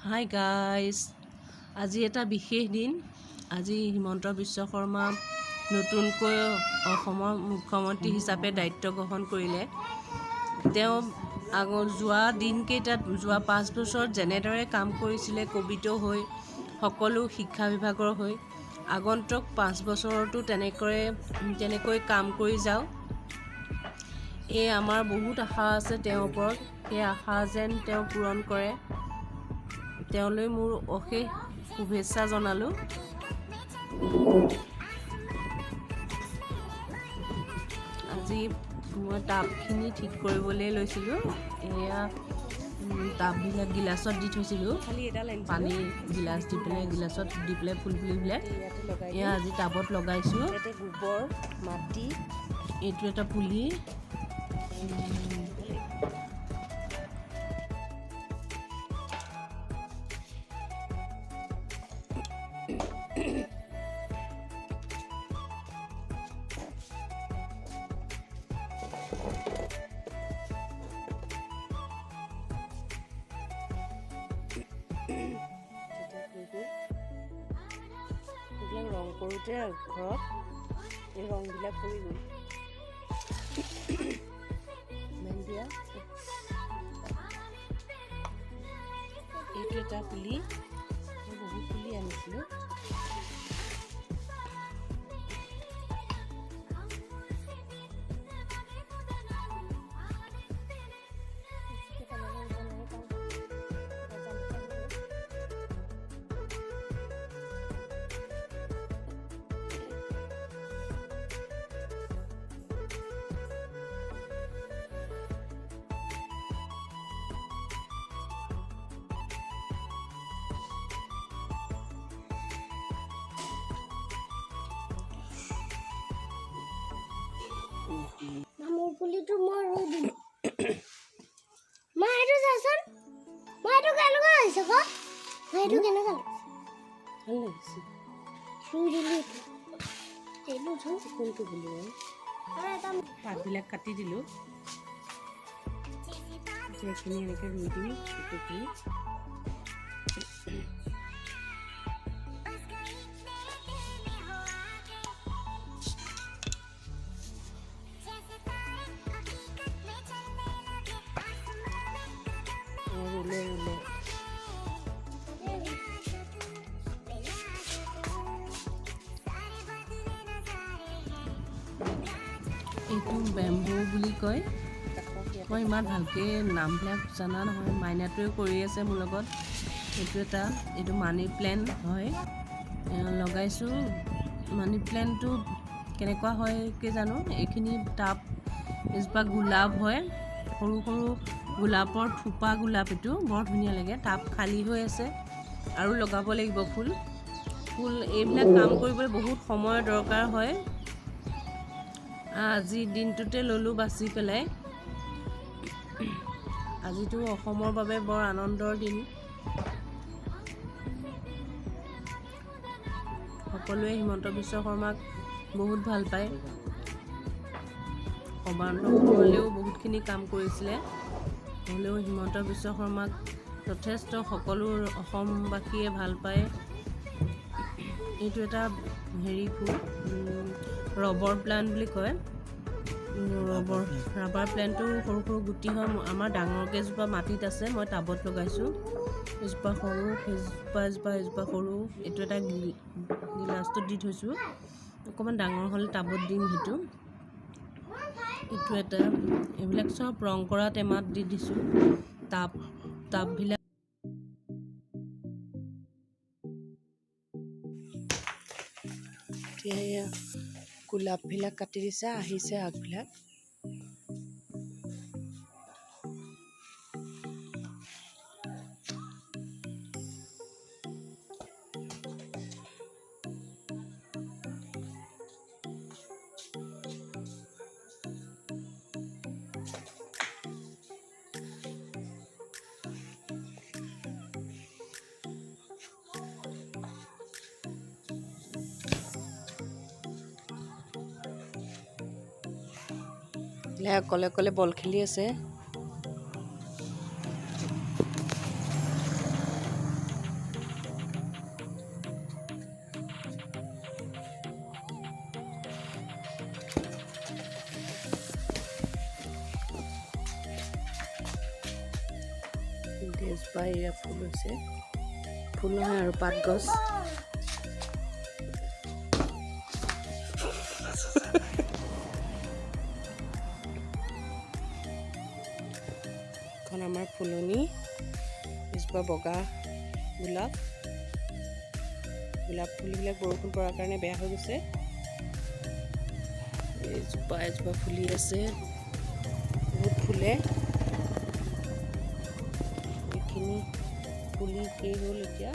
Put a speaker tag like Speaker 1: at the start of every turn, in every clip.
Speaker 1: Hi guys, আজি এটা বিশেষ দিন। আজি হিমন্ত বিশ্ব শৰ্মা নতুনকৈ অসমৰ মুখ্যমন্ত্ৰী হিচাপে দায়িত্ব গ্ৰহণ কৰিলে। তেওঁ যোৱা দিনকেইটাত যোৱা 5 বছৰত যেনেদৰে কাম কৰিছিলে কভিডো হৈ সকলো শিক্ষা বিভাগৰ হৈ আগন্তুক 5 বছৰতো তেনেকৈ কাম কৰি যাওক। এই আমাৰ বহুত আশা আছে তেওঁৰ ওপৰত। সেই আশা যেন তেওঁ পূৰণ কৰে। তেওঁলৈ মোৰ অশেষ শুভেচ্ছা জনালোঁ। আজি মই টাবখিনি ঠিক কৰিবলৈ লৈছিলোঁ। এয়া টাববিলাক গিলাচত দি থৈছিলোঁ, পানী গিলাচ দি পেলাই গিলাচত দি পেলাই ফুল ফুলিবলৈ এয়া আজি টাবত লগাইছোঁ।
Speaker 2: গোবৰ মাটি
Speaker 1: এইটো এটা পুলি।
Speaker 2: ৰং কৰোঁতে ঘৰত এই ৰংবিলাক পৰি গ'ল।
Speaker 1: এইটো এটা পুলি, মই বহুত পুলি আনিছিলোঁ।
Speaker 3: মোৰ পুলিটো মই ৰুই দিলোঁ। মা এইটো চাচোন, মই এইটো কেনেকুৱা হৈছে ক? মই এইটো কেনেকুৱা লাগিছে?
Speaker 2: ভাল লাগিছে।
Speaker 3: ৰুই দিলোঁ এইটো
Speaker 2: কোনটো পুলি
Speaker 3: আৰু এটা
Speaker 1: পাতবিলাক কাটি দিলোঁ।
Speaker 2: এইখিনি এনেকৈ ৰুই দিম গোটেইখিনি। ৰুলে
Speaker 1: এইটো বেম্বো বুলি কয়। মই ইমান ভালকৈ নামবিলাক জনা নহয়। মাইনাটোৱে কৰি আছে মোৰ লগত। এইটো মানি প্লেণ্ট হয়, লগাইছোঁ। মানি প্লেণ্টটো কেনেকুৱা হয় কি জানো। এইখিনি টাব এজোপা গোলাপ হয়, সৰু সৰু গোলাপৰ থোপা গোলাপ। এইটো বৰ ধুনীয়া লাগে। টাব খালী হৈ আছে আৰু লগাব লাগিব ফুল। এইবিলাক কাম কৰিবলৈ বহুত সময়ৰ দৰকাৰ হয়। আজিৰ দিনটোতে ল'লোঁ বাচি পেলাই। আজিতো অসমৰ বাবে বৰ আনন্দৰ দিন। সকলোৱে হিমন্ত বিশ্ব শৰ্মাক বহুত ভাল পায়। সৰ্বানন্দ সোণোৱালেও বহুতখিনি কাম কৰিছিলে, হ'লেও হিমন্ত বিশ্ব শৰ্মাক যথেষ্ট সকলো অসমবাসীয়ে ভাল পায়। এইটো এটা ফুল, ৰবৰ প্লাণ্ট বুলি কয়। ৰাবাৰ প্লেণ্টটো সৰু সৰু গুটি হয়। আমাৰ ডাঙৰকৈ এজোপা মাটিত আছে, মই টাবত লগাইছোঁ। এজোপা সৰু, এজোপা সৰু। এইটো এটা গিলাচটোত দি থৈছোঁ। অকণমান ডাঙৰ হ'লে টাবত দিম সেইটো। এইটো এটা, এইবিলাক চব ৰং কৰা টেমাত দি দিছোঁ। টাববিলাক
Speaker 2: এতিয়া গোলাপবিলাক কাটি দিছে, আহিছে আগবিলাক। অকলে অকলে বল খেলি আছে। এজোপা এয়া ফুল হৈছে, ফুল নহয় আৰু পাত গছ। এখন আমাৰ ফুলনি, এজোপা বগা গোলাপ ফুলবিলাক বৰষুণ পৰাৰ কাৰণে বেয়া হৈ গৈছে। এজোপা ফুলি আছে, বহুত ফুলে। এইখিনি ফুলি শেষ হ'ল এতিয়া।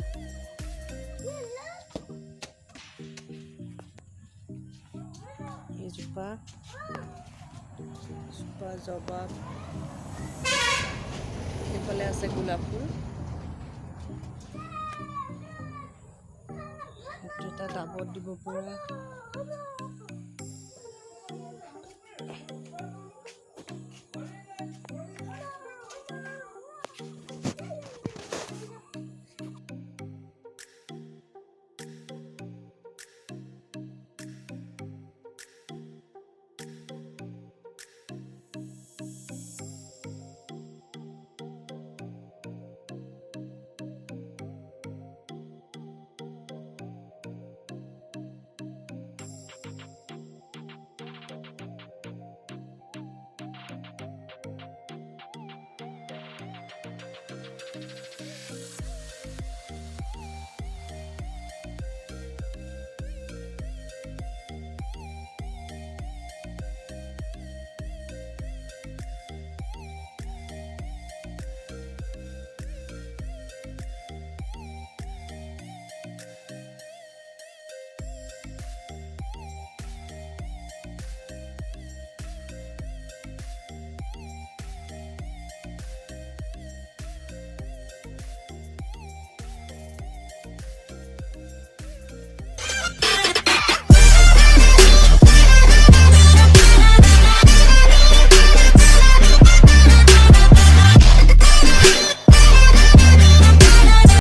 Speaker 2: এজোপা জবা, সেইফালে আছে গোলাপ ফুল। এইটো এটা টাবত দিব পৰা।